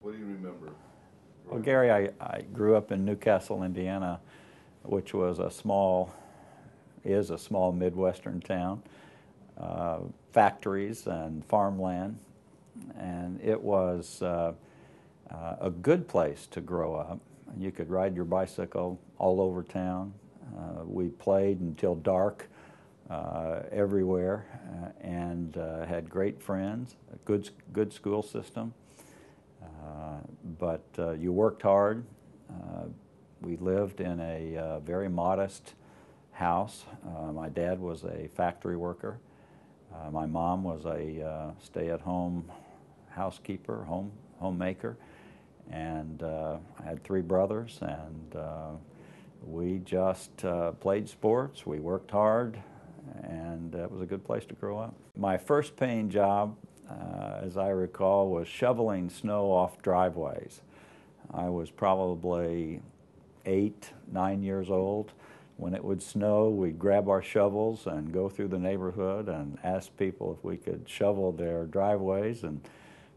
What do you remember? Well, Gary, I grew up in Newcastle, Indiana, which was is a small Midwestern town, factories and farmland, and it was a good place to grow up. You could ride your bicycle all over town. We played until dark everywhere, and had great friends, a good school system. But you worked hard. We lived in a very modest house. My dad was a factory worker. My mom was a stay-at-home housekeeper, homemaker, and I had three brothers, and we just played sports. We worked hard, and it was a good place to grow up. My first paying job, as I recall, was shoveling snow off driveways. I was probably 8, 9 years old. When it would snow, we'd grab our shovels and go through the neighborhood and ask people if we could shovel their driveways, and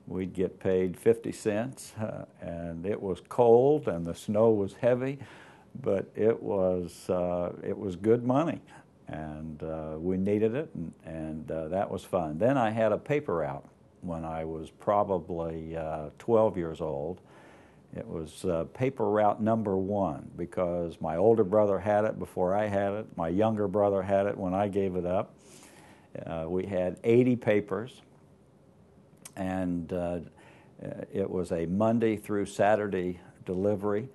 we'd get paid 50 cents. And it was cold and the snow was heavy, but it was good money, and we needed it, and that was fun. Then I had a paper route when I was probably 12 years old. It was paper route number 1 because my older brother had it before I had it. My younger brother had it when I gave it up. We had 80 papers, and it was a Monday through Saturday delivery.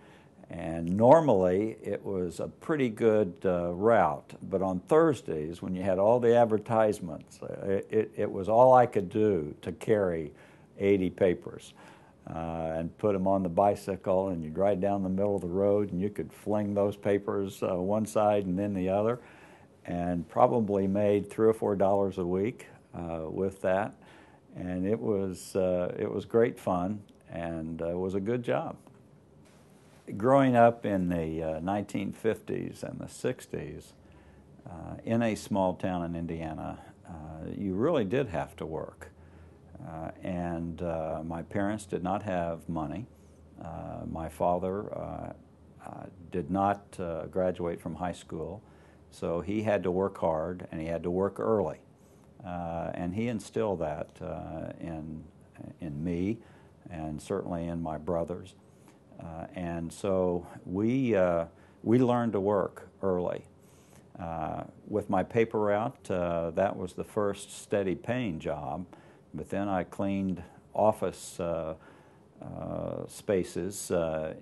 And normally it was a pretty good route, but on Thursdays, when you had all the advertisements, it was all I could do to carry 80 papers and put them on the bicycle, and you'd ride down the middle of the road, and you could fling those papers one side and then the other, and probably made $3 or $4 a week with that. And it was great fun, and it was a good job. Growing up in the 1950s and the 60s in a small town in Indiana, you really did have to work. And my parents did not have money. My father did not graduate from high school, so he had to work hard and he had to work early. And he instilled that in me and certainly in my brothers. And so we learned to work early. With my paper route, that was the first steady paying job, but then I cleaned office spaces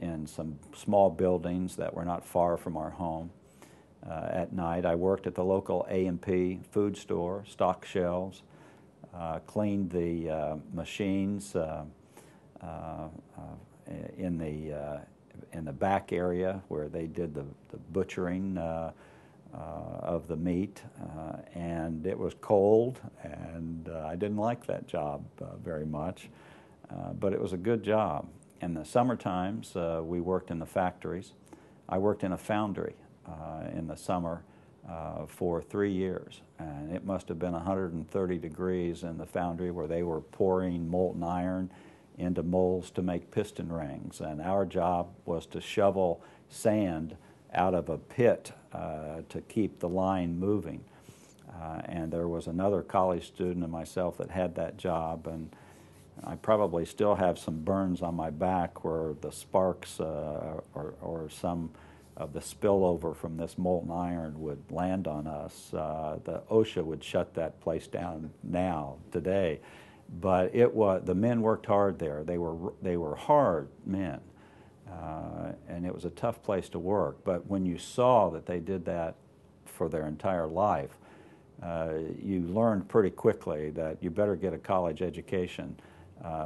in some small buildings that were not far from our home. At night, I worked at the local A&P food store, stocked shelves, cleaned the machines in the back area where they did the butchering of the meat, and it was cold, and I didn't like that job very much, but it was a good job. In the summer times, we worked in the factories. I worked in a foundry in the summer for 3 years, and it must have been 130 degrees in the foundry where they were pouring molten iron into molds to make piston rings, and our job was to shovel sand out of a pit to keep the line moving. And there was another college student and myself that had that job, and I probably still have some burns on my back where the sparks or some of the spillover from this molten iron would land on us. The OSHA would shut that place down today. But the men worked hard there. They were hard men, and it was a tough place to work. But when you saw that they did that for their entire life, you learned pretty quickly that you better get a college education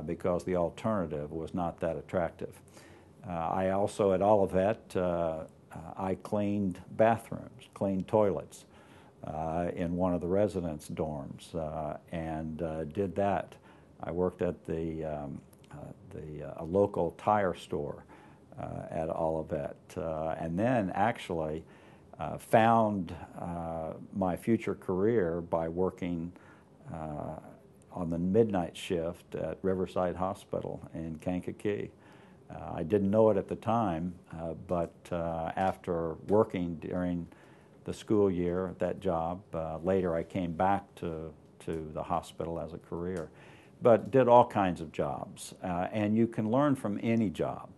because the alternative was not that attractive. I also, at Olivet, I cleaned bathrooms, cleaned toilets in one of the residence dorms, and did that. I worked at a local tire store at Olivet, and then actually found my future career by working on the midnight shift at Riverside Hospital in Kankakee. I didn't know it at the time, but after working during the school year at that job, later I came back to the hospital as a career, but did all kinds of jobs. And you can learn from any job,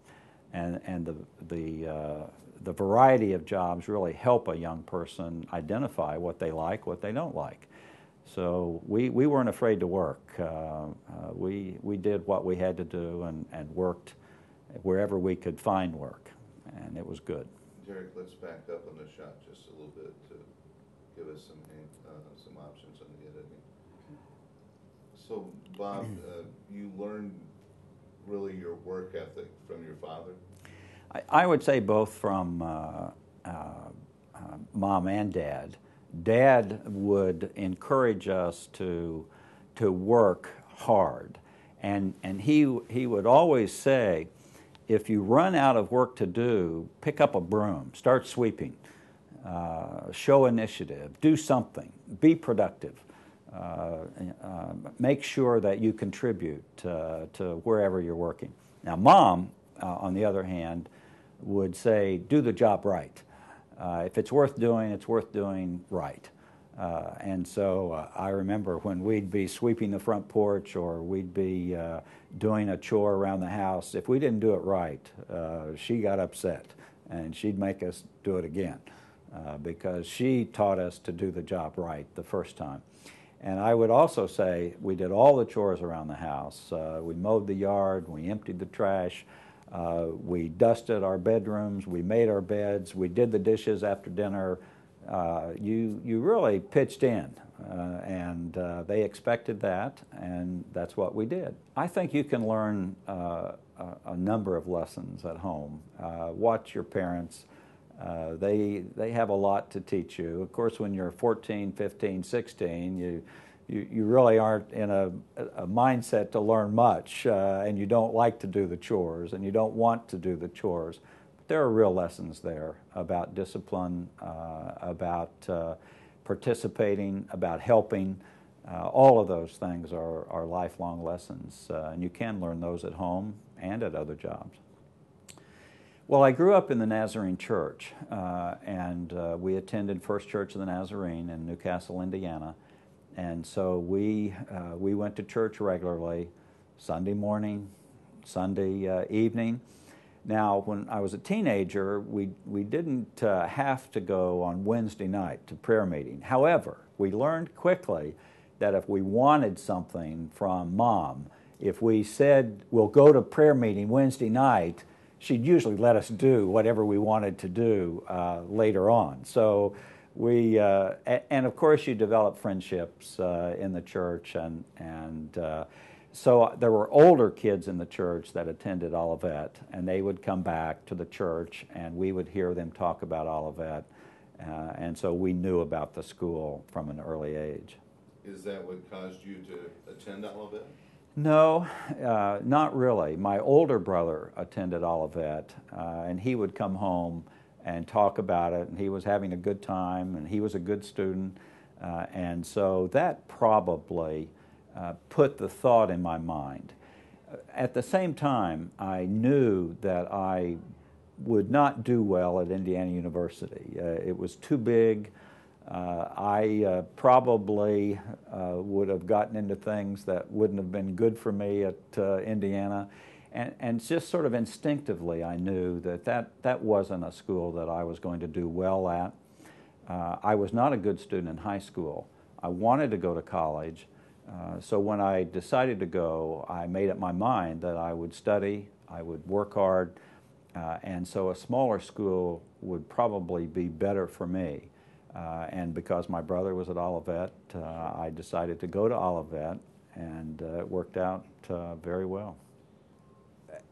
and the variety of jobs really help a young person identify what they like, what they don't like. So we weren't afraid to work. We did what we had to do and worked wherever we could find work, and it was good. Derek, let's back up on the shot just a little bit to give us some options on the editing. So, Bob, you learned really your work ethic from your father? I would say both from Mom and Dad. Dad would encourage us to work hard, and he would always say, if you run out of work to do, pick up a broom, start sweeping, show initiative, do something, be productive, make sure that you contribute to wherever you're working. Now, Mom, on the other hand, would say, do the job right. If it's worth doing right. And so I remember when we'd be sweeping the front porch or we'd be doing a chore around the house, if we didn't do it right, she got upset and she'd make us do it again because she taught us to do the job right the first time. And I would also say we did all the chores around the house. We mowed the yard, we emptied the trash, we dusted our bedrooms, we made our beds, we did the dishes after dinner. You really pitched in, and they expected that, and that's what we did. I think you can learn a number of lessons at home. Watch your parents. They have a lot to teach you. Of course, when you're 14, 15, 16, you really aren't in a mindset to learn much, and you don't like to do the chores, and you don't want to do the chores. There are real lessons there about discipline, about participating, about helping. All of those things are lifelong lessons, and you can learn those at home and at other jobs. Well, I grew up in the Nazarene Church, and we attended First Church of the Nazarene in Newcastle, Indiana. And so we went to church regularly, Sunday morning, Sunday evening. Now, when I was a teenager, we didn't have to go on Wednesday night to prayer meeting. However, we learned quickly that if we wanted something from Mom, if we said, we'll go to prayer meeting Wednesday night, she'd usually let us do whatever we wanted to do later on. So and of course you develop friendships in the church, and so there were older kids in the church that attended Olivet, and they would come back to the church, and we would hear them talk about Olivet, and so we knew about the school from an early age. Is that what caused you to attend Olivet? No, not really. My older brother attended Olivet, and he would come home and talk about it, and he was having a good time, and he was a good student, and so that probably put the thought in my mind. At the same time, I knew that I would not do well at Indiana University. It was too big. I probably would have gotten into things that wouldn't have been good for me at Indiana. And just sort of instinctively, I knew that wasn't a school that I was going to do well at. I was not a good student in high school. I wanted to go to college. So when I decided to go, I made up my mind that I would study, I would work hard, and so a smaller school would probably be better for me. And because my brother was at Olivet, I decided to go to Olivet, and it worked out very well.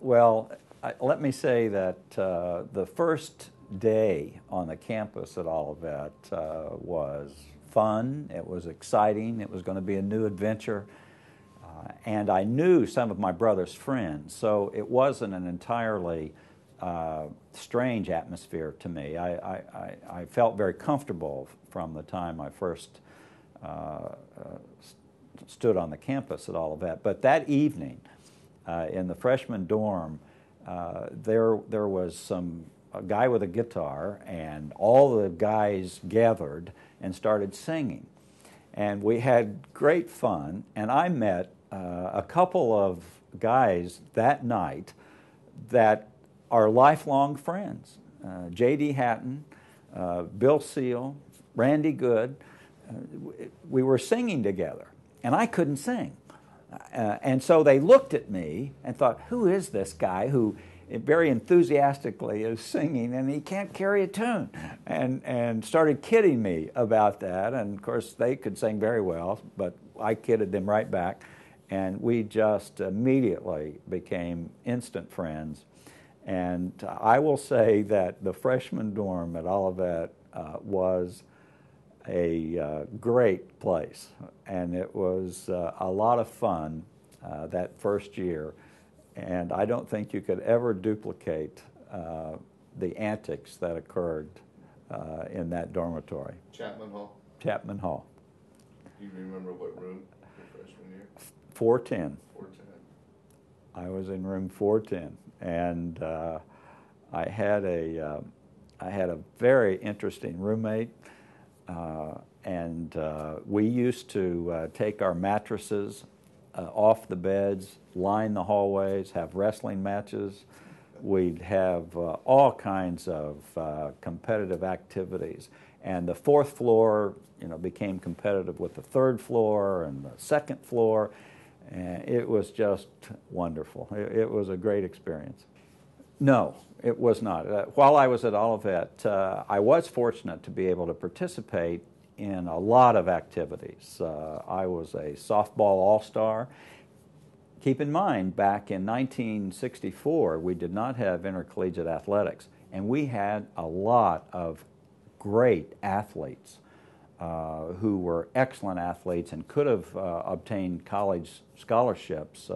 Well, let me say that the first day on the campus at Olivet was fun, it was exciting, it was going to be a new adventure, and I knew some of my brother's friends, so it wasn't an entirely strange atmosphere to me. I felt very comfortable from the time I first stood on the campus at Olivet. But that evening, in the freshman dorm, there was a guy with a guitar, and all the guys gathered and started singing. And we had great fun, and I met a couple of guys that night that are lifelong friends. J.D. Hatton, Bill Seal, Randy Good. We were singing together, and I couldn't sing. And so they looked at me and thought, who is this guy who very enthusiastically is singing and he can't carry a tune? And started kidding me about that. And of course, they could sing very well, but I kidded them right back. And we just immediately became instant friends. And I will say that the freshman dorm at Olivet was a great place, and it was a lot of fun that first year, and I don't think you could ever duplicate the antics that occurred in that dormitory. Chapman Hall? Chapman Hall. Do you remember what room your freshman year? 410. 410. I was in room 410, and I had a very interesting roommate. And we used to take our mattresses off the beds, line the hallways, have wrestling matches. We'd have all kinds of competitive activities. And the fourth floor, became competitive with the third floor and the second floor. And it was just wonderful. It was a great experience. No, it was not. While I was at Olivet, I was fortunate to be able to participate in a lot of activities. I was a softball all-star. Keep in mind, back in 1964, we did not have intercollegiate athletics, and we had a lot of great athletes who were excellent athletes and could have obtained college scholarships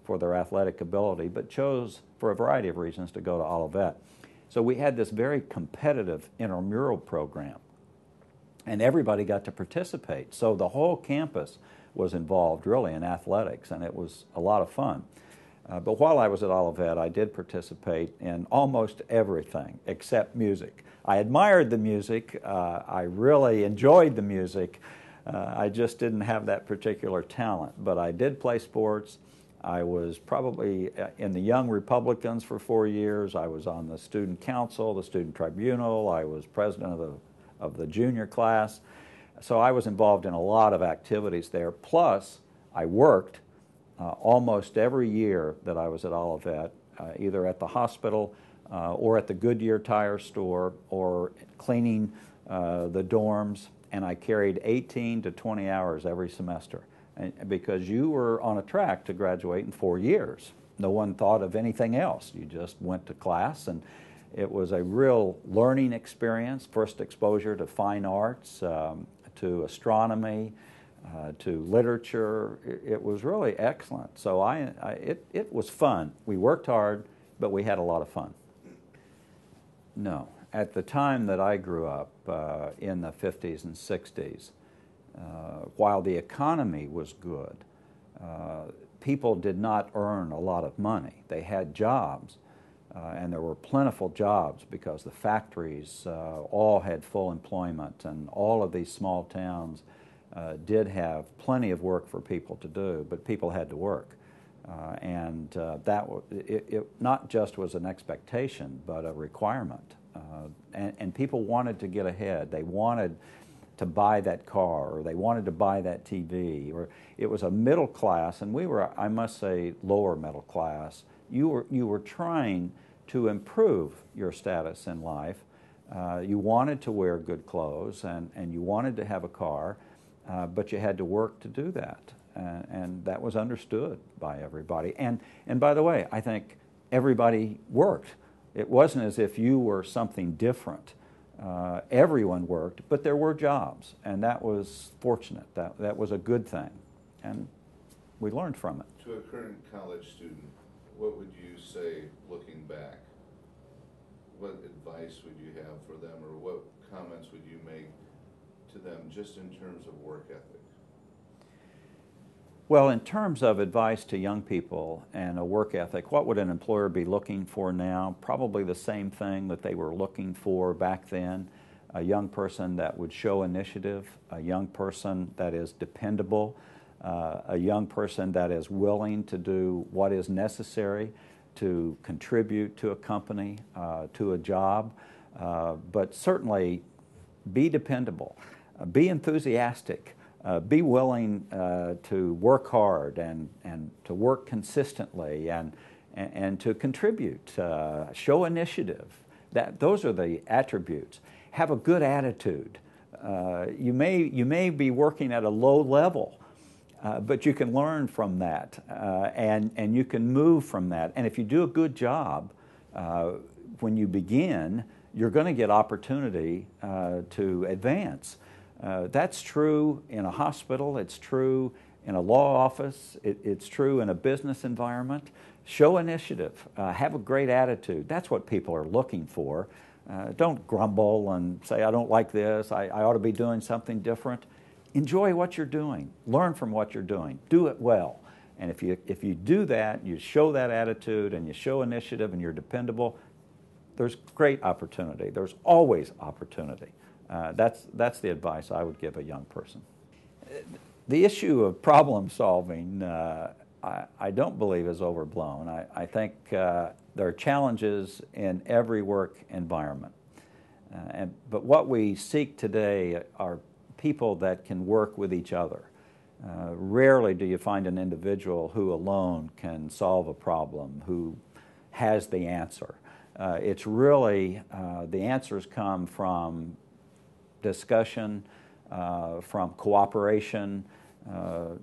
for their athletic ability, but chose, for a variety of reasons, to go to Olivet. So we had this very competitive intramural program, and everybody got to participate. So the whole campus was involved, really, in athletics, and it was a lot of fun. But while I was at Olivet, I did participate in almost everything except music. I admired the music. I really enjoyed the music. I just didn't have that particular talent. But I did play sports. I was probably in the Young Republicans for 4 years. I was on the student council, the student tribunal. I was president of the junior class. So I was involved in a lot of activities there. Plus, I worked almost every year that I was at Olivet, either at the hospital or at the Goodyear tire store or cleaning the dorms. And I carried 18 to 20 hours every semester. Because you were on a track to graduate in 4 years. No one thought of anything else. You just went to class, and it was a real learning experience, first exposure to fine arts, to astronomy, to literature. It was really excellent. So it was fun. We worked hard, but we had a lot of fun. No. At the time that I grew up, in the 50s and 60s, while the economy was good, people did not earn a lot of money. They had jobs, and there were plentiful jobs because the factories all had full employment, and all of these small towns did have plenty of work for people to do, but people had to work. And that it not just was an expectation, but a requirement. And people wanted to get ahead. They wanted to buy that car, or they wanted to buy that TV, or it was a middle class, and we were, I must say, lower middle class. You were trying to improve your status in life. You wanted to wear good clothes, and you wanted to have a car, but you had to work to do that, and that was understood by everybody. And by the way, I think everybody worked. It wasn't as if you were something different. Everyone worked, but there were jobs, and that was fortunate. That was a good thing, and we learned from it. To a current college student, what would you say, looking back? What advice would you have for them, or what comments would you make to them just in terms of work ethic? Well, in terms of advice to young people and a work ethic, what would an employer be looking for now? Probably the same thing that they were looking for back then. A young person that would show initiative, a young person that is dependable, a young person that is willing to do what is necessary to contribute to a company, to a job, but certainly be dependable, be enthusiastic, be willing to work hard and to work consistently and to contribute, show initiative. Those are the attributes. Have a good attitude. You may be working at a low level, but you can learn from that, and you can move from that. And if you do a good job, when you begin, you're going to get opportunity to advance. That's true in a hospital. It's true in a law office. It's true in a business environment. Show initiative. Have a great attitude. That's what people are looking for. Don't grumble and say, I don't like this. I ought to be doing something different. Enjoy what you're doing. Learn from what you're doing. Do it well. And if you do that, you show that attitude and you show initiative and you're dependable, there's great opportunity. There's always opportunity. That's the advice I would give a young person. The issue of problem solving, I don't believe is overblown. I think there are challenges in every work environment. But what we seek today are people that can work with each other. Rarely do you find an individual who alone can solve a problem, who has the answer. It's really, the answers come from discussion, from cooperation,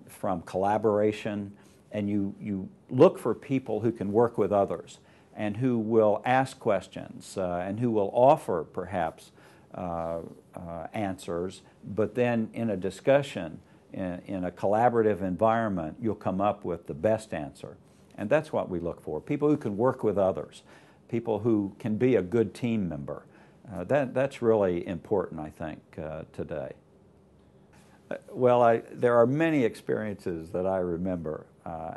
from collaboration, and you look for people who can work with others and who will ask questions and who will offer perhaps answers, but then in a discussion, in a collaborative environment, you'll come up with the best answer. And that's what we look for, people who can work with others, people who can be a good team member. That's really important, I think, today. Well, there are many experiences that I remember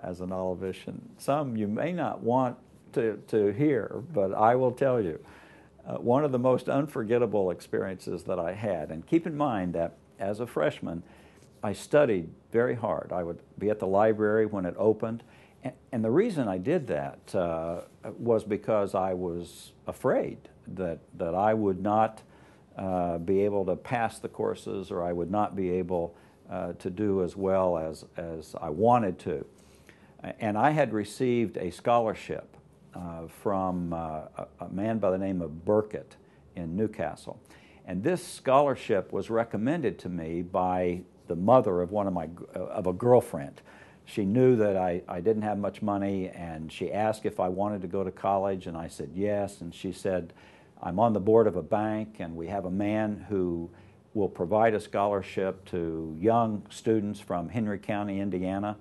as an Olivician. Some you may not want to hear, but I will tell you. One of the most unforgettable experiences that I had, and keep in mind that as a freshman, I studied very hard. I would be at the library when it opened, and the reason I did that was because I was afraid that I would not be able to pass the courses, or I would not be able to do as well as I wanted to. And I had received a scholarship from a man by the name of Burkett in Newcastle. And this scholarship was recommended to me by the mother of of a girlfriend. She knew that I didn't have much money, and she asked if I wanted to go to college, and I said yes. And she said, I'm on the board of a bank, and we have a man who will provide a scholarship to young students from Henry County, Indiana,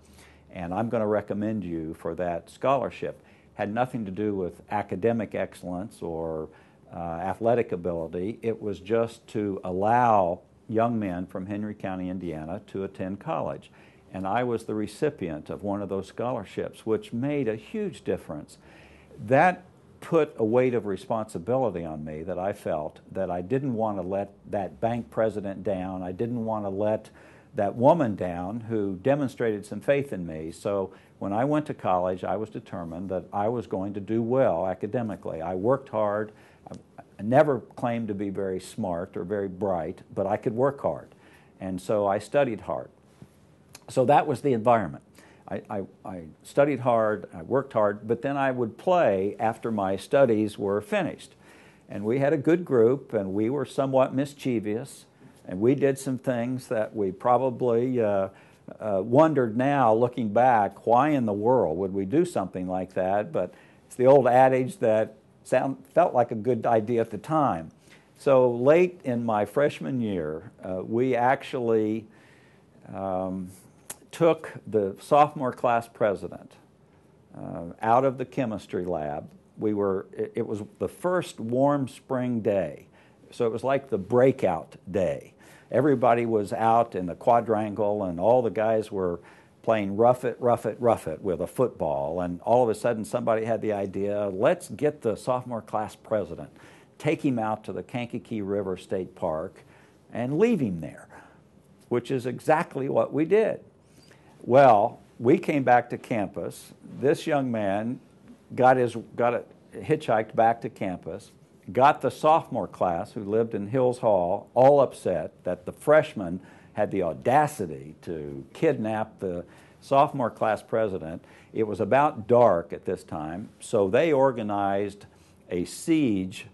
and I'm going to recommend you for that scholarship. Had nothing to do with academic excellence or athletic ability. It was just to allow young men from Henry County, Indiana to attend college. And I was the recipient of one of those scholarships, which made a huge difference. That put a weight of responsibility on me that I felt that I didn't want to let that bank president down. I didn't want to let that woman down who demonstrated some faith in me. So when I went to college, I was determined that I was going to do well academically. I worked hard. I never claimed to be very smart or very bright, but I could work hard. And so I studied hard. So that was the environment. I studied hard, I worked hard, but then I would play after my studies were finished. And we had a good group, and we were somewhat mischievous, and we did some things that we probably wondered now, looking back, why in the world would we do something like that? But it's the old adage that felt like a good idea at the time. So late in my freshman year, we actually took the sophomore class president out of the chemistry lab. It was the first warm spring day, so it was like the breakout day. Everybody was out in the quadrangle, and all the guys were playing rough it, rough it, rough it with a football, and all of a sudden somebody had the idea, let's get the sophomore class president, take him out to the Kankakee River State Park, and leave him there, which is exactly what we did. Well, we came back to campus. This young man hitchhiked back to campus, got the sophomore class who lived in Hills Hall all upset that the freshmen had the audacity to kidnap the sophomore class president. It was about dark at this time, so they organized a siege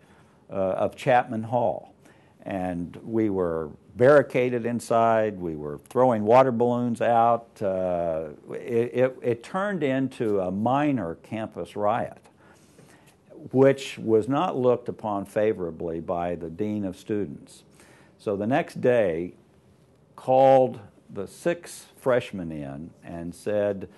of Chapman Hall. And we were barricaded inside, we were throwing water balloons out. It turned into a minor campus riot, which was not looked upon favorably by the dean of students. So the next day, called the 6 freshmen in and said,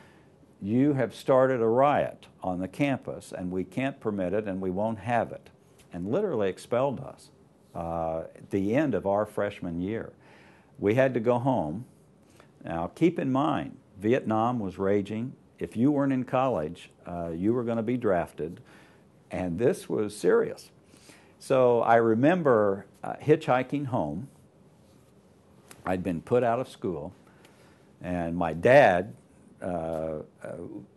you have started a riot on the campus and we can't permit it and we won't have it, and literally expelled us at the end of our freshman year. We had to go home. Now keep in mind, Vietnam was raging. If you weren't in college, you were going to be drafted, and this was serious. So I remember hitchhiking home. I'd been put out of school, and my dad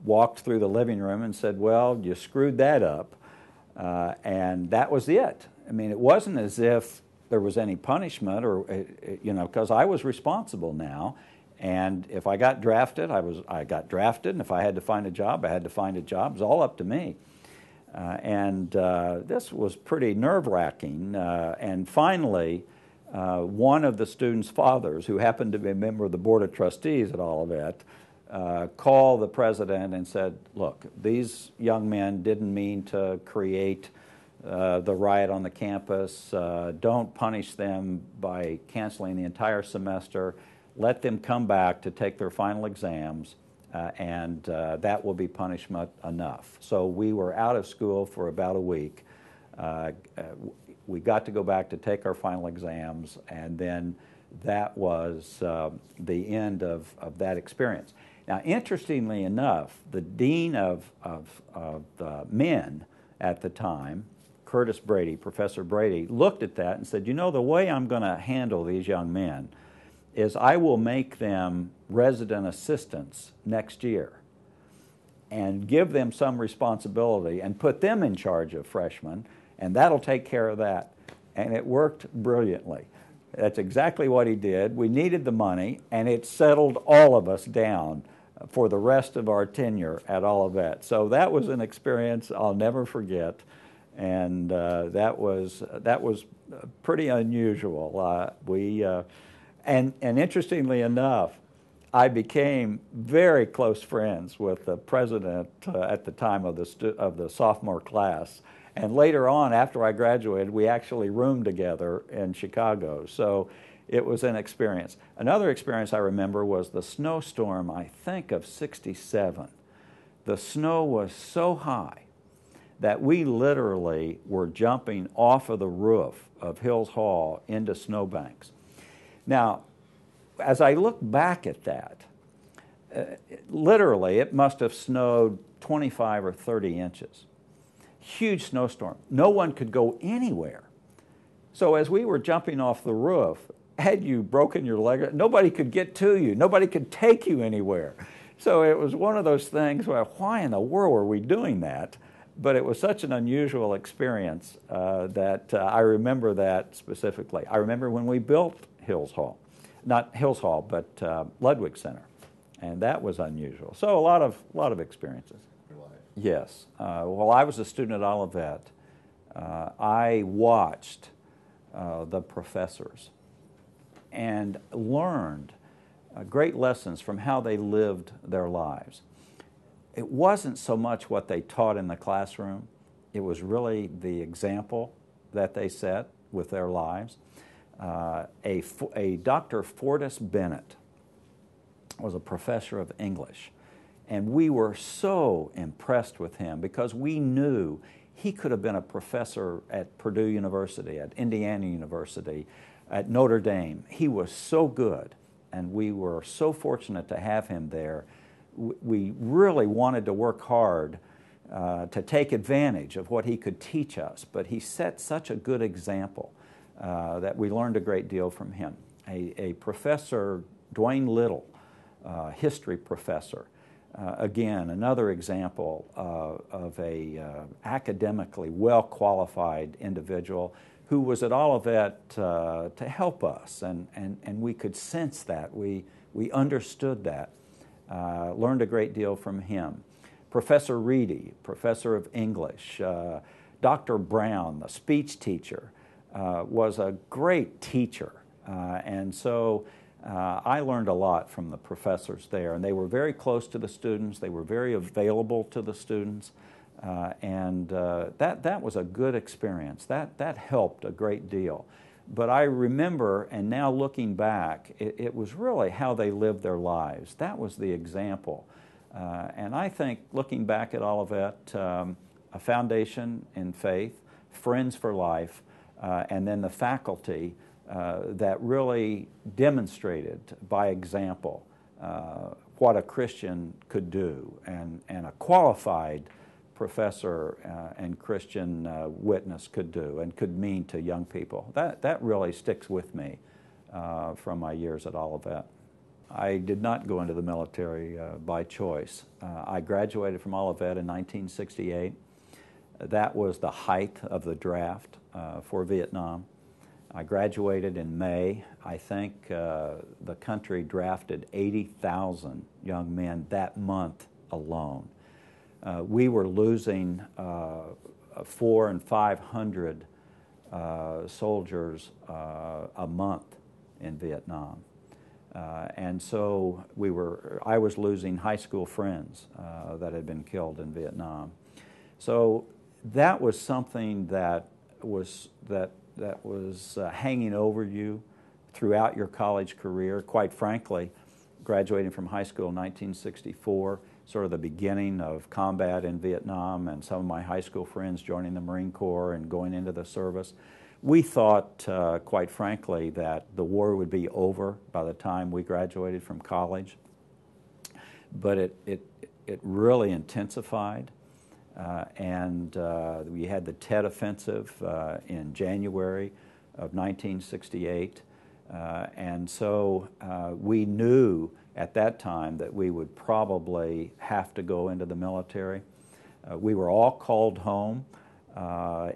walked through the living room and said, well, you screwed that up, and that was it. I mean, it wasn't as if there was any punishment, or because I was responsible now, and if I got drafted, I got drafted, and if I had to find a job, I had to find a job. It was all up to me. This was pretty nerve-wracking, and finally, one of the students' fathers, who happened to be a member of the Board of Trustees at Olivet, called the president and said, look, these young men didn't mean to create the riot on the campus. Don't punish them by canceling the entire semester. Let them come back to take their final exams, and that will be punishment enough. So we were out of school for about a week. We got to go back to take our final exams, and then that was the end of that experience. Now, interestingly enough, the dean of the men at the time, Curtis Brady, Professor Brady, looked at that and said, you know, the way I'm going to handle these young men is I will make them resident assistants next year and give them some responsibility and put them in charge of freshmen, and that'll take care of that. And it worked brilliantly. That's exactly what he did. We needed the money, and it settled all of us down for the rest of our tenure at Olivet. So that was an experience I'll never forget, and that was pretty unusual. And interestingly enough, I became very close friends with the president at the time of the sophomore class. And later on, after I graduated, we actually roomed together in Chicago. So it was an experience. Another experience I remember was the snowstorm, I think, of '67. The snow was so high that we literally were jumping off of the roof of Hills Hall into snowbanks. Now, as I look back at that, literally it must have snowed 25 or 30 inches. Huge snowstorm. No one could go anywhere. So as we were jumping off the roof, had you broken your leg, nobody could get to you. Nobody could take you anywhere. So it was one of those things where, why in the world were we doing that? But it was such an unusual experience that I remember that specifically. I remember when we built Hills Hall. Not Hills Hall, but Ludwig Center. And that was unusual. So a lot of experiences. Yes. While I was a student at Olivet, I watched the professors and learned great lessons from how they lived their lives. It wasn't so much what they taught in the classroom. It was really the example that they set with their lives. A Dr. Fortis Bennett was a professor of English. And we were so impressed with him because we knew he could have been a professor at Purdue University, at Indiana University, at Notre Dame. He was so good and we were so fortunate to have him there. We really wanted to work hard to take advantage of what he could teach us, but he set such a good example that we learned a great deal from him. A professor, Dwayne Little, history professor, again, another example of a academically well-qualified individual who was at Olivet to help us, and we could sense that. We understood that. Learned a great deal from him. Professor Reedy, professor of English, Dr. Brown, the speech teacher, was a great teacher. And so I learned a lot from the professors there, and they were very close to the students. They were very available to the students, and that was a good experience. That helped a great deal. But I remember, and now looking back, it was really how they lived their lives. That was the example. And I think, looking back at Olivet, a foundation in faith, friends for life, and then the faculty that really demonstrated by example what a Christian could do, and a qualified professor and Christian witness could do and could mean to young people. That really sticks with me from my years at Olivet. I did not go into the military by choice. I graduated from Olivet in 1968. That was the height of the draft for Vietnam. I graduated in May. I think the country drafted 80,000 young men that month alone. We were losing 400 and 500 soldiers a month in Vietnam. And so I was losing high school friends that had been killed in Vietnam. So that was something that was hanging over you throughout your college career. Quite frankly, graduating from high school in 1964, sort of the beginning of combat in Vietnam, and some of my high school friends joining the Marine Corps and going into the service, we thought, quite frankly, that the war would be over by the time we graduated from college. But it really intensified. And we had the Tet Offensive in January of 1968. And so we knew at that time that we would probably have to go into the military. We were all called home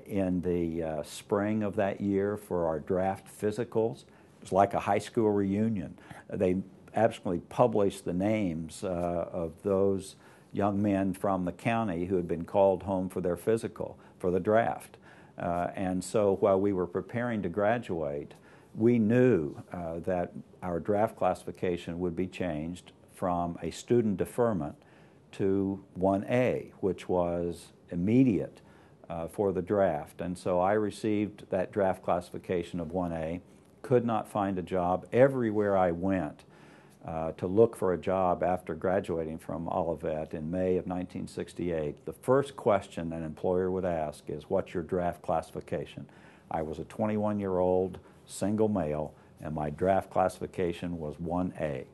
in the spring of that year for our draft physicals. It was like a high school reunion. They absolutely published the names of those young men from the county who had been called home for their physical, for the draft. And so while we were preparing to graduate, we knew that our draft classification would be changed from a student deferment to 1A, which was immediate for the draft. And so I received that draft classification of 1A, could not find a job. Everywhere I went to look for a job after graduating from Olivet in May of 1968, the first question an employer would ask is, what's your draft classification? I was a 21-year-old single male, and my draft classification was 1A.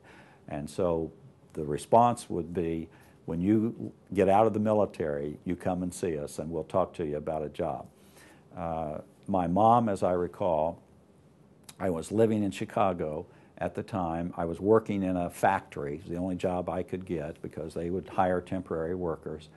And so the response would be, when you get out of the military, you come and see us, and we'll talk to you about a job. My mom, as I recall, I was living in Chicago at the time. I was working in a factory. It was the only job I could get because they would hire temporary workers.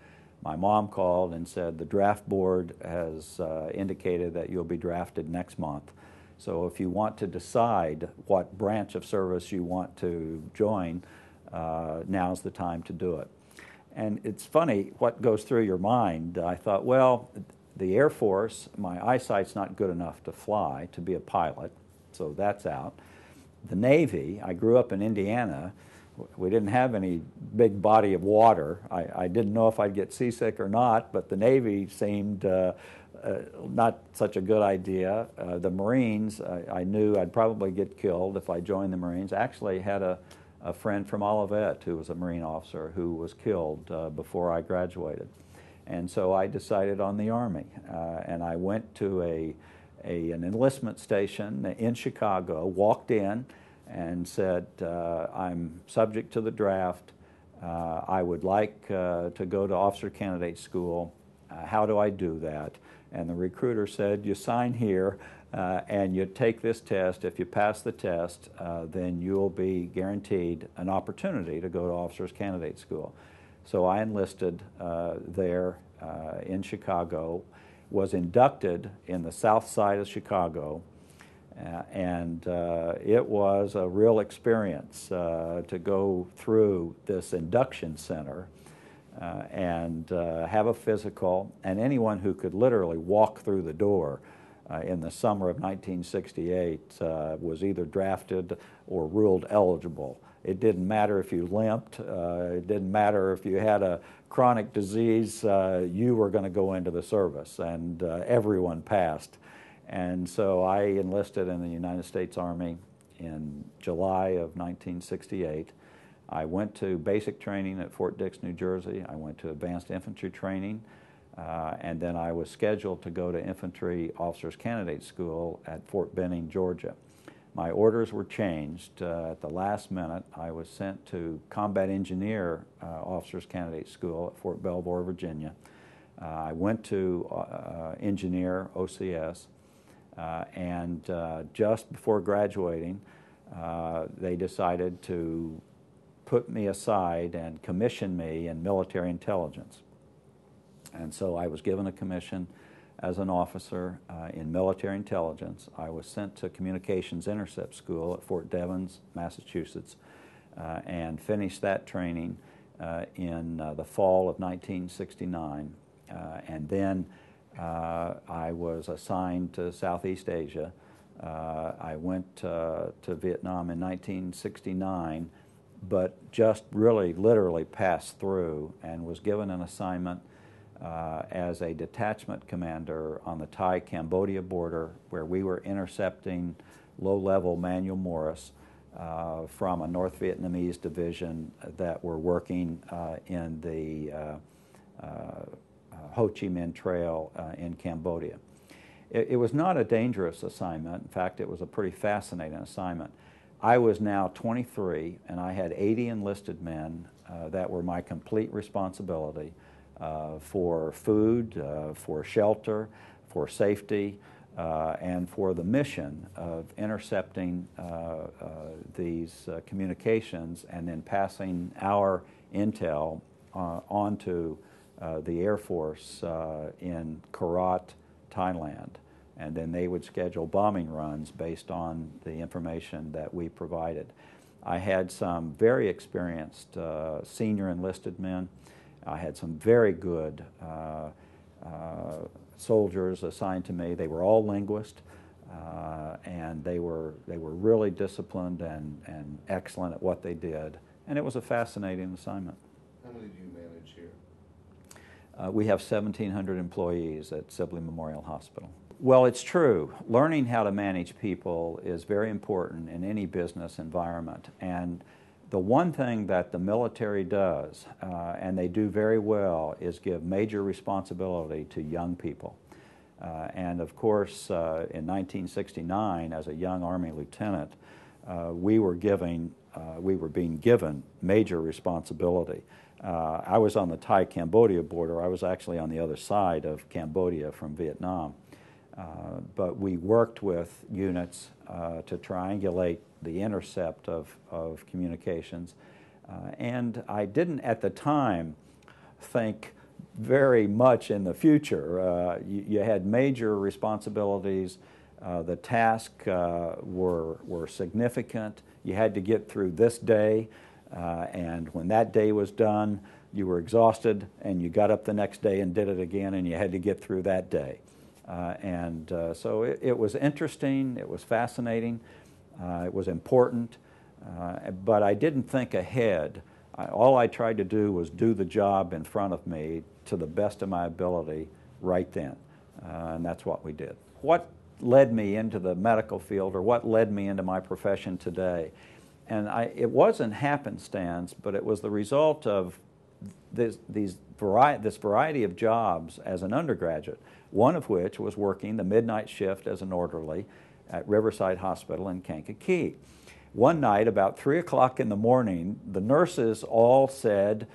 My mom called and said, the draft board has indicated that you'll be drafted next month. So if you want to decide what branch of service you want to join, now's the time to do it. And it's funny what goes through your mind. I thought, well, the Air Force, my eyesight's not good enough to fly, to be a pilot, so that's out. The Navy, I grew up in Indiana. We didn't have any big body of water. I didn't know if I'd get seasick or not, but the Navy seemed not such a good idea. The Marines, I knew I'd probably get killed if I joined the Marines. I actually had a friend from Olivet who was a Marine officer who was killed before I graduated. And so I decided on the Army. And I went to an enlistment station in Chicago, walked in, and said, I'm subject to the draft. I would like to go to officer candidate school. How do I do that? And the recruiter said, you sign here and you take this test. If you pass the test, then you'll be guaranteed an opportunity to go to officers candidate school. So I enlisted there in Chicago, was inducted in the south side of Chicago, and it was a real experience to go through this induction center and have a physical, and anyone who could literally walk through the door in the summer of 1968 was either drafted or ruled eligible. It didn't matter if you limped, it didn't matter if you had a chronic disease, you were going to go into the service, and everyone passed. And so I enlisted in the United States Army in July of 1968. I went to basic training at Fort Dix, New Jersey. I went to advanced infantry training, and then I was scheduled to go to infantry officers candidate school at Fort Benning, Georgia. My orders were changed at the last minute. I was sent to combat engineer officers candidate school at Fort Belvoir, Virginia. I went to engineer OCS, and just before graduating, they decided to put me aside and commission me in military intelligence. And so I was given a commission as an officer in military intelligence. I was sent to Communications Intercept School at Fort Devens, Massachusetts, and finished that training in the fall of 1969. And then I was assigned to Southeast Asia. I went to Vietnam in 1969, but just really literally passed through and was given an assignment as a detachment commander on the Thai-Cambodia border, where we were intercepting low-level Manual Morris from a North Vietnamese division that were working in the Ho Chi Minh Trail in Cambodia. It was not a dangerous assignment. In fact, it was a pretty fascinating assignment. I was now 23, and I had 80 enlisted men that were my complete responsibility for food, for shelter, for safety, and for the mission of intercepting these communications and then passing our intel on to the Air Force in Korat, Thailand. And then they would schedule bombing runs based on the information that we provided. I had some very experienced senior enlisted men. I had some very good soldiers assigned to me. They were all linguists, and they were really disciplined and excellent at what they did. And it was a fascinating assignment. How many do you manage here? We have 1,700 employees at Sibley Memorial Hospital. Well, it's true. Learning how to manage people is very important in any business environment. And the one thing that the military does, and they do very well, is give major responsibility to young people. And of course, in 1969, as a young Army lieutenant, we were being given major responsibility. I was on the Thai-Cambodia border. I was actually on the other side of Cambodia from Vietnam. But we worked with units to triangulate the intercept of communications. And I didn't at the time think very much in the future. You had major responsibilities. The tasks were significant. You had to get through this day, and when that day was done, you were exhausted, and you got up the next day and did it again, and you had to get through that day. So it was interesting, it was fascinating, it was important, but I didn't think ahead. All I tried to do was do the job in front of me to the best of my ability right then, and that's what we did. What led me into the medical field, or what led me into my profession today? And it wasn't happenstance, but it was the result of this variety of jobs as an undergraduate, one of which was working the midnight shift as an orderly at Riverside Hospital in Kankakee. one night about 3 o'clock in the morning, the nurses all said,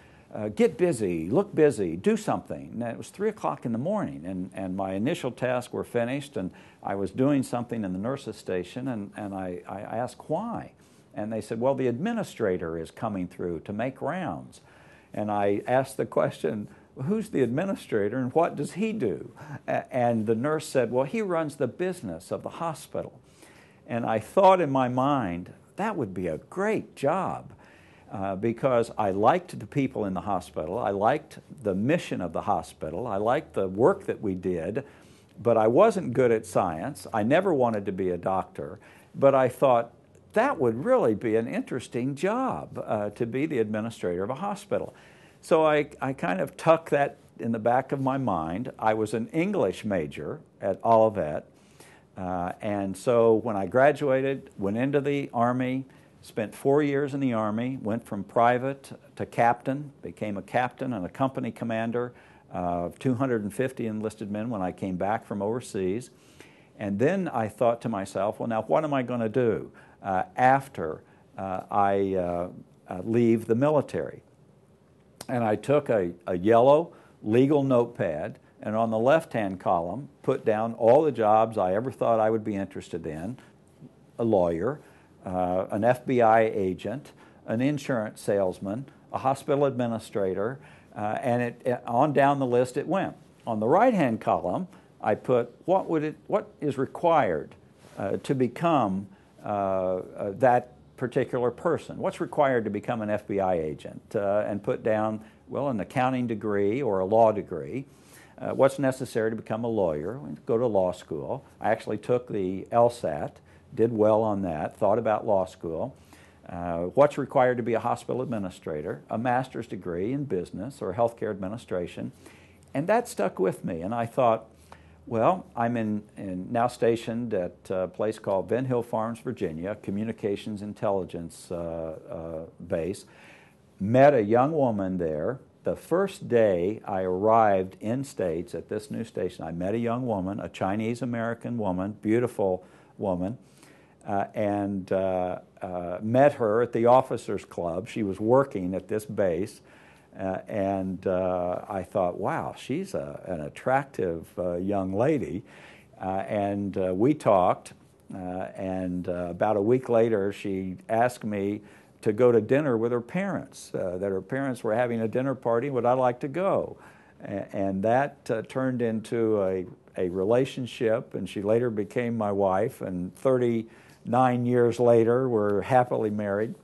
get busy, look busy, do something. And it was 3 o'clock in the morning, and my initial tasks were finished, and I was doing something in the nurses' station, and I asked why. And they said, well, the administrator is coming through to make rounds. And I asked the question, who's the administrator and what does he do? And the nurse said, well, he runs the business of the hospital. And I thought in my mind, that would be a great job. Because I liked the people in the hospital, I liked the mission of the hospital, I liked the work that we did, but I wasn't good at science. I never wanted to be a doctor, but I thought that would really be an interesting job, to be the administrator of a hospital. So I kind of tucked that in the back of my mind. I was an English major at Olivet, and so when I graduated, went into the Army, spent 4 years in the Army, went from private to captain, became a captain and a company commander of 250 enlisted men when I came back from overseas. And then I thought to myself, well, now what am I going to do after I leave the military? And I took a yellow legal notepad, and on the left-hand column put down all the jobs I ever thought I would be interested in: a lawyer, an FBI agent, an insurance salesman, a hospital administrator, and on down the list it went. On the right-hand column, I put what is required to become that particular person. What's required to become an FBI agent? And put down, well, an accounting degree or a law degree. What's necessary to become a lawyer? Go to law school. I actually took the LSAT. Did well on that, thought about law school. What's required to be a hospital administrator? A master's degree in business or healthcare administration. And that stuck with me, and I thought, well, I'm now stationed at a place called Ben Hill Farms, Virginia, communications intelligence base. Met a young woman there. The first day I arrived in States at this new station, I met a young woman, a Chinese-American woman, beautiful woman, and met her at the officers' club. She was working at this base, and I thought, wow, she's an attractive young lady. And we talked, and about a week later she asked me to go to dinner with her parents, that her parents were having a dinner party, would I like to go? And that turned into a relationship, and she later became my wife, and 39 years later we're happily married.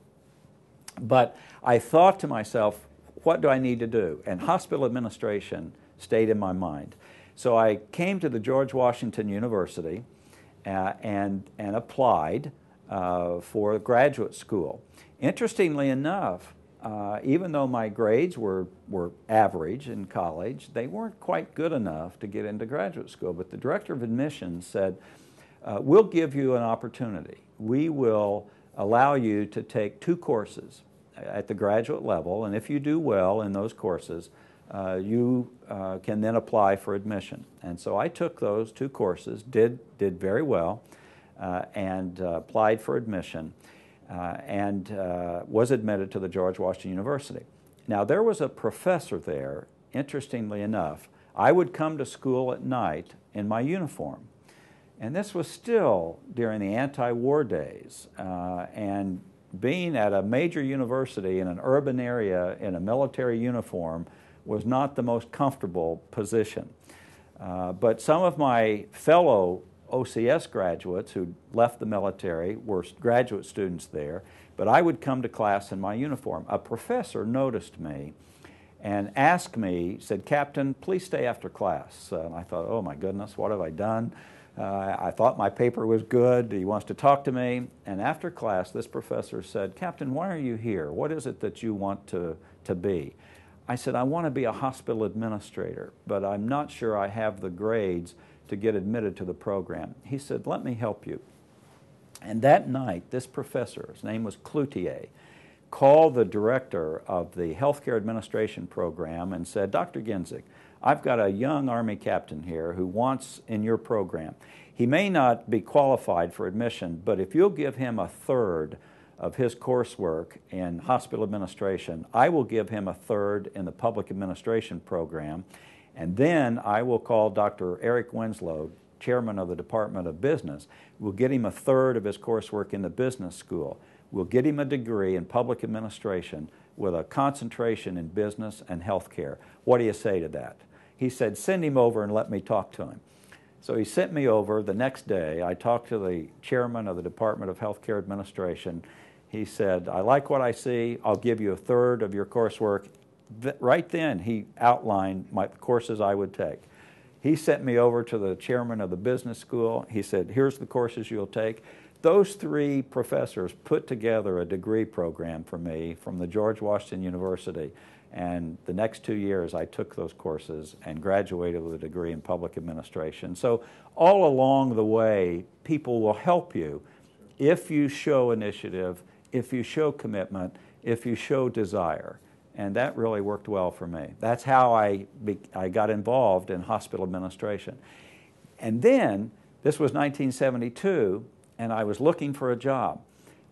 But I thought to myself, what do I need to do? And hospital administration stayed in my mind. So I came to the George Washington University and applied for graduate school. Interestingly enough, even though my grades were average in college, they weren't quite good enough to get into graduate school. But the director of admissions said, we'll give you an opportunity. We will allow you to take 2 courses at the graduate level, and if you do well in those courses, you can then apply for admission. And so I took those 2 courses, did very well, and applied for admission. And was admitted to the George Washington University. Now, there was a professor there, interestingly enough. I would come to school at night in my uniform. And this was still during the anti-war days. And being at a major university in an urban area in a military uniform was not the most comfortable position. But some of my fellow OCS graduates who left the military were graduate students there, but I would come to class in my uniform. A professor noticed me and asked me, said, "Captain, please stay after class." And I thought, oh my goodness, what have I done? I thought my paper was good. He wants to talk to me. And after class, this professor said, "Captain, why are you here? What is it that you want to be?" I said, "I want to be a hospital administrator, but I'm not sure I have the grades to get admitted to the program." He said, "Let me help you." And that night, this professor, his name was Cloutier, called the director of the healthcare administration program and said, "Dr. Ginzig, I've got a young Army captain here who wants in your program. He may not be qualified for admission, but if you'll give him a third of his coursework in hospital administration, I will give him a third in the public administration program, and then I will call Dr. Eric Winslow, chairman of the Department of Business. We'll get him a third of his coursework in the business school. We'll get him a degree in public administration with a concentration in business and healthcare. What do you say to that? He said, send him over and let me talk to him. So he sent me over. The next day, I talked to the chairman of the Department of Healthcare Administration. He said, I like what I see. I'll give you a third of your coursework. Right then, he outlined my courses I would take. He sent me over to the chairman of the business school. He said, here's the courses you'll take. Those three professors put together a degree program for me from the George Washington University. And the next 2 years, I took those courses and graduated with a degree in public administration. So all along the way, people will help you if you show initiative, if you show commitment, if you show desire. And that really worked well for me. That's how I got involved in hospital administration. And then, this was 1972, and I was looking for a job.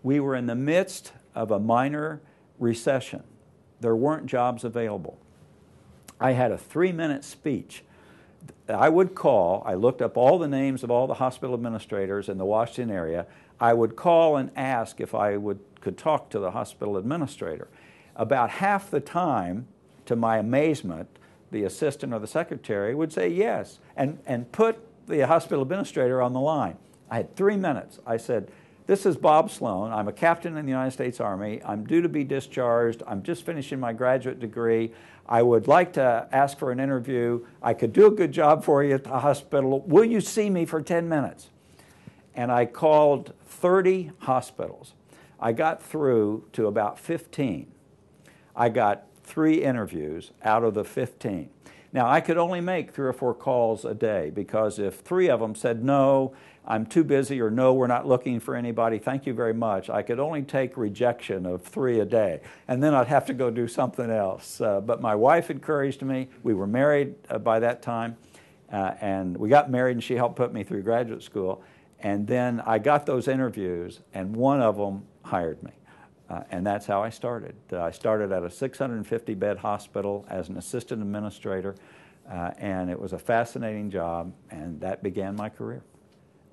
We were in the midst of a minor recession. There weren't jobs available. I had a 3-minute speech. I would call, I looked up all the names of all the hospital administrators in the Washington area. I would call and ask if I could talk to the hospital administrator. About half the time, to my amazement, the assistant or the secretary would say yes and put the hospital administrator on the line. I had 3 minutes. I said, this is Bob Sloan. I'm a captain in the United States Army. I'm due to be discharged. I'm just finishing my graduate degree. I would like to ask for an interview. I could do a good job for you at the hospital. Will you see me for 10 minutes? And I called 30 hospitals. I got through to about 15. I got 3 interviews out of the 15. Now, I could only make 3 or 4 calls a day because if 3 of them said, no, I'm too busy, or no, we're not looking for anybody, thank you very much, I could only take rejection of 3 a day. And then I'd have to go do something else. But my wife encouraged me. We were married by that time. And we got married, and she helped put me through graduate school. And then I got those interviews, and one of them hired me. And that's how I started. I started at a 650-bed hospital as an assistant administrator, and it was a fascinating job, and that began my career.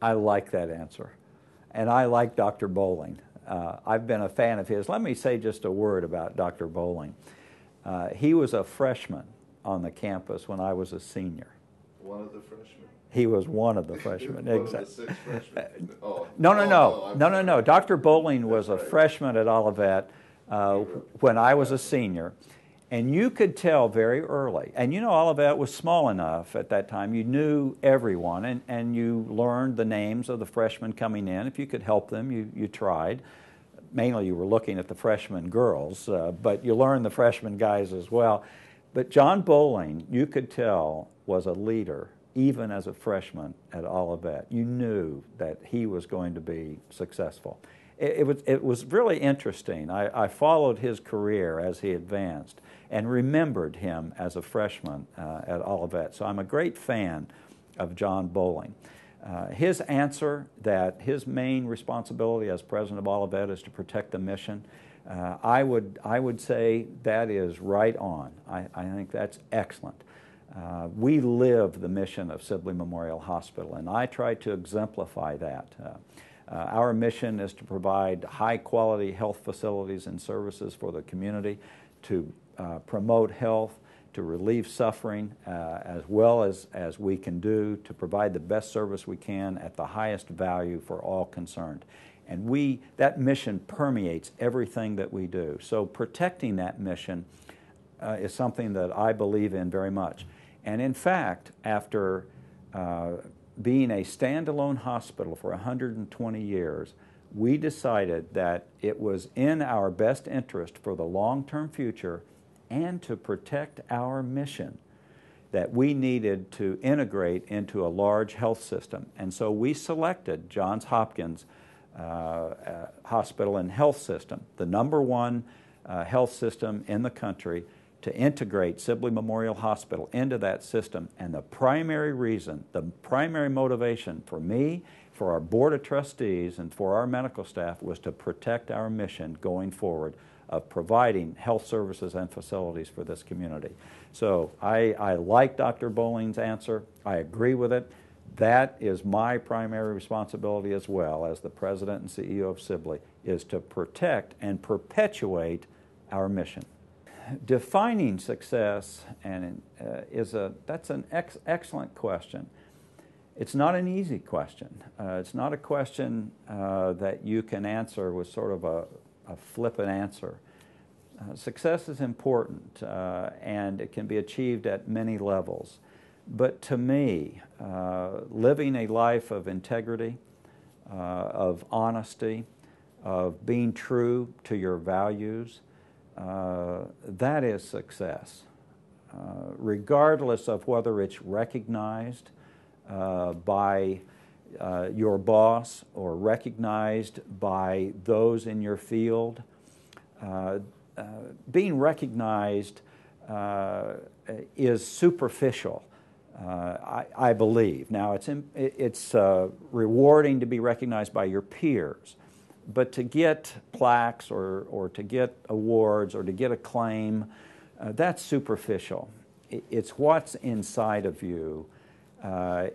I like that answer. And I like Dr. Bowling. I've been a fan of his. Let me say just a word about Dr. Bowling. He was a freshman on the campus when I was a senior. One of the freshmen? He was one of the freshmen. One of the 6 freshmen? Oh. No. Dr. Bowling was a freshman at Olivet when I was a senior. And you could tell very early. And you know, Olivet was small enough at that time. You knew everyone, and you learned the names of the freshmen coming in. If you could help them, you tried. Mainly you were looking at the freshman girls, but you learned the freshman guys as well. But John Bowling, you could tell, was a leader, even as a freshman at Olivet. You knew that he was going to be successful. It was really interesting. I followed his career as he advanced and remembered him as a freshman at Olivet. So I'm a great fan of John Bowling. His answer that his main responsibility as president of Olivet is to protect the mission, I would say that is right on. I think that's excellent. We live the mission of Sibley Memorial Hospital, and I try to exemplify that. Our mission is to provide high-quality health facilities and services for the community, to promote health, to relieve suffering as well as we can do, to provide the best service we can at the highest value for all concerned. And that mission permeates everything that we do. So protecting that mission is something that I believe in very much. And in fact, after being a standalone hospital for 120 years, we decided that it was in our best interest for the long-term future and to protect our mission that we needed to integrate into a large health system. And so we selected Johns Hopkins Hospital and Health System, the #1 health system in the country, to integrate Sibley Memorial Hospital into that system. And the primary reason, the primary motivation for me, for our Board of Trustees, and for our medical staff was to protect our mission going forward of providing health services and facilities for this community. So I like Dr. Bowling's answer. I agree with it. That is my primary responsibility as well as the President and CEO of Sibley, is to protect and perpetuate our mission. Defining success that's an excellent question. It's not an easy question. It's not a question that you can answer with sort of a flippant answer. Success is important, and it can be achieved at many levels. But to me, living a life of integrity, of honesty, of being true to your values, that is success. Regardless of whether it's recognized by your boss or recognized by those in your field, being recognized is superficial. I believe. Now, it's rewarding to be recognized by your peers, but to get plaques or to get awards or to get acclaim, that's superficial. It's what's inside of you.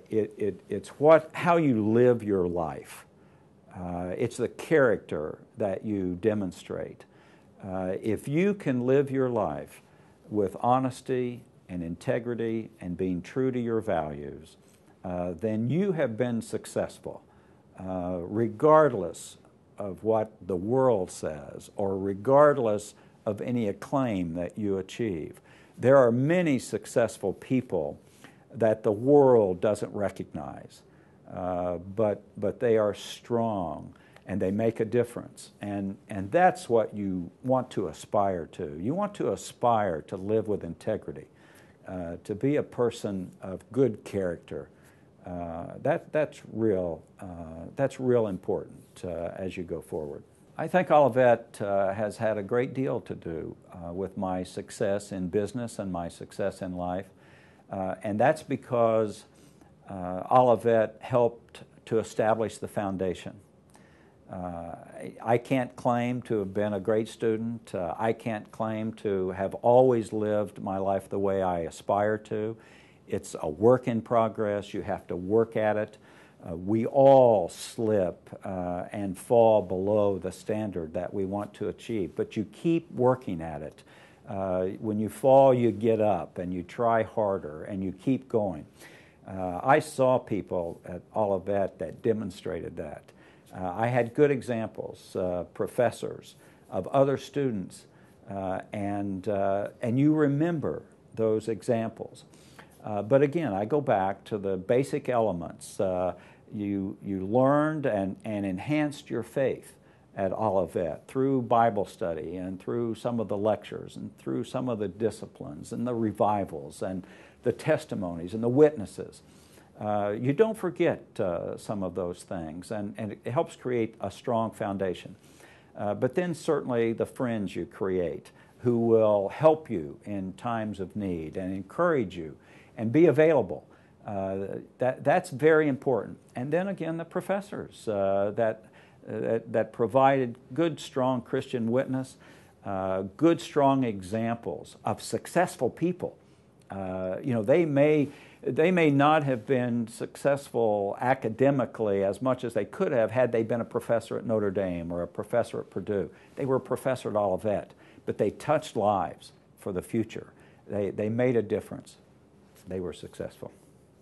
It's how you live your life. It's the character that you demonstrate. If you can live your life with honesty and integrity and being true to your values, then you have been successful, regardless of what the world says or regardless of any acclaim that you achieve. There are many successful people that the world doesn't recognize, but they are strong and they make a difference. And that's what you want to aspire to. You want to aspire to live with integrity. To be a person of good character, that's real important as you go forward. I think Olivet has had a great deal to do with my success in business and my success in life, and that's because Olivet helped to establish the foundation. I can't claim to have been a great student. I can't claim to have always lived my life the way I aspire to. It's a work in progress. You have to work at it. We all slip and fall below the standard that we want to achieve, but you keep working at it. When you fall, you get up and you try harder and you keep going. I saw people at Olivet that demonstrated that. I had good examples, professors, of other students, and you remember those examples. But again, I go back to the basic elements. You learned and enhanced your faith at Olivet through Bible study and through some of the lectures and through some of the disciplines and the revivals and the testimonies and the witnesses. You don't forget some of those things, and it helps create a strong foundation. But then certainly the friends you create who will help you in times of need and encourage you and be available. That's very important. And then again, the professors that provided good, strong Christian witness, good, strong examples of successful people. They may not have been successful academically as much as they could have had they been a professor at Notre Dame or a professor at Purdue. They were a professor at Olivet, but they touched lives for the future. They made a difference. They were successful.